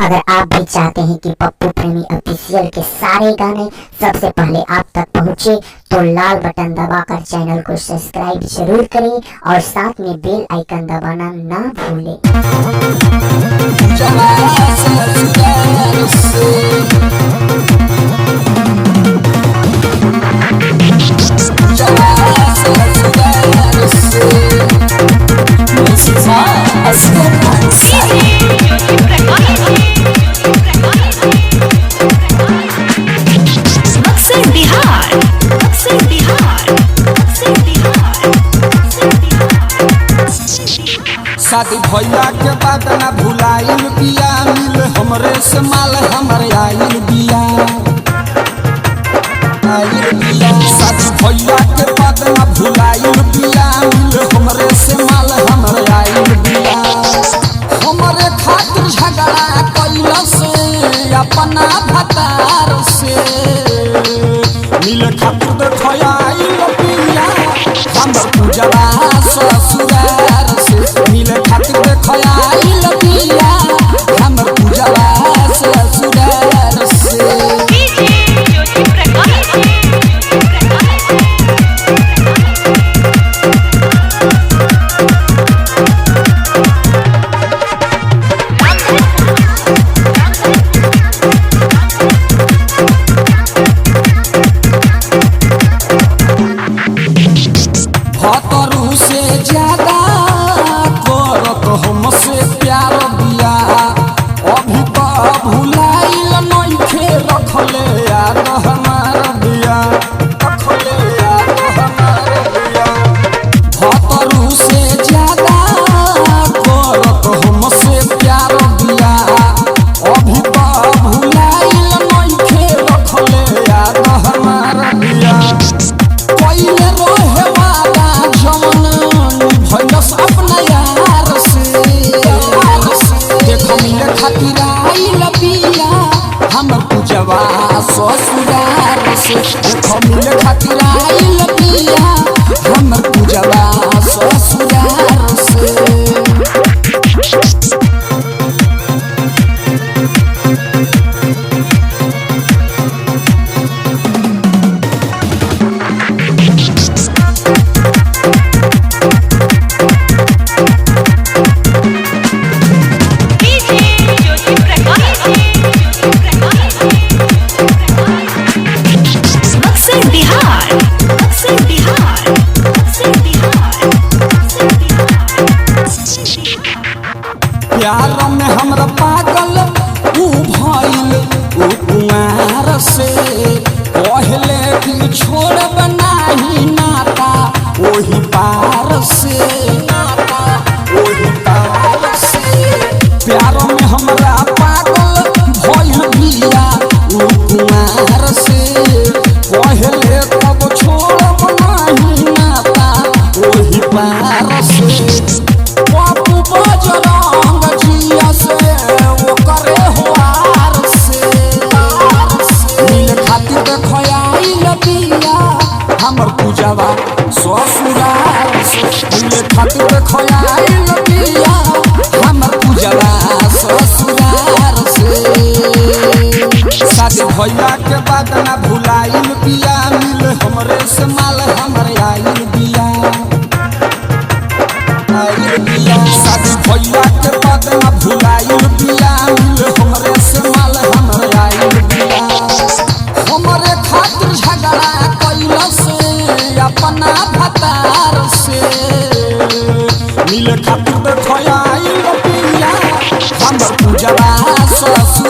अगर आप भी चाहते हैं कि पप्पू प्रेमी ऑफिशियल के सारे गाने सबसे पहले आप तक पहुंचे तो लाल बटन दबाकर चैनल को सब्सक्राइब जरूर करें और साथ में बेल आइकन दबाना ना भूलें। शादी भैया के बाद ना भुलाइल बिया, मिल हमरे से माल हमरे आइल बिया। शादी भैया के बाद ना भुलाइल बिया, मिल हमरे से माल हमरे आइल बिया। हमरे खातिर झगड़ा कइल से अपना भतार से, मिल खातिर देखया आइल बिया हमर पूजवा ससुरार से। मिले खातिर देखया आइल बिया हमर पूजवा ससुरार से। भतरू से ज्यादा करत हमसे प्यार बिया, अभी तो भुलाइल नइखे रखले याद हमार बिया, रखले याद हमार बिया। भतरू से ज्यादा करत हमसे प्यार बिया, अभी तो भुलाइल नइखे रखले याद हमार बिया। पहिले रोहे वाला जवन भइलस अपना यार से, देख मिले खातिर आइल बिया हमर पूजवा ससुरार से। देख मिले खातिर आइल बिया हमर पूजवा ससुरार से। प्यार में हमरा पागल ऊ भइल ऊ कुमार से, पहले कि छोड़ब नाही नाता ओही पार से, नाता ओही पार से। प्यार में हमरा पागल भइल बिया ऊ कुमार से, पहले कब छोड़ब नाही नाता ओही पार से। बाबू बजरंग जिया से वो करे हुआर से, मिल खातिर देखया आइल बिया हमर पूजवा ससुरार से। मिल खातिर देखया आइल बिया हमर पूजवा ससुरार से। शादी भैया के बाद ना भुलाइल बिया, मिल हमरे से माल हमरे आइल बिया, आइल बिया। शादी भैया के बाद ना भुलाइल बिया, मिल हमरे से माल हमरे आइल बिया। हमरे खातिर झगड़ा कइल से अपना भतार से, मिल खातिर देखया आइल बिया हमर पूजवा ससुरार।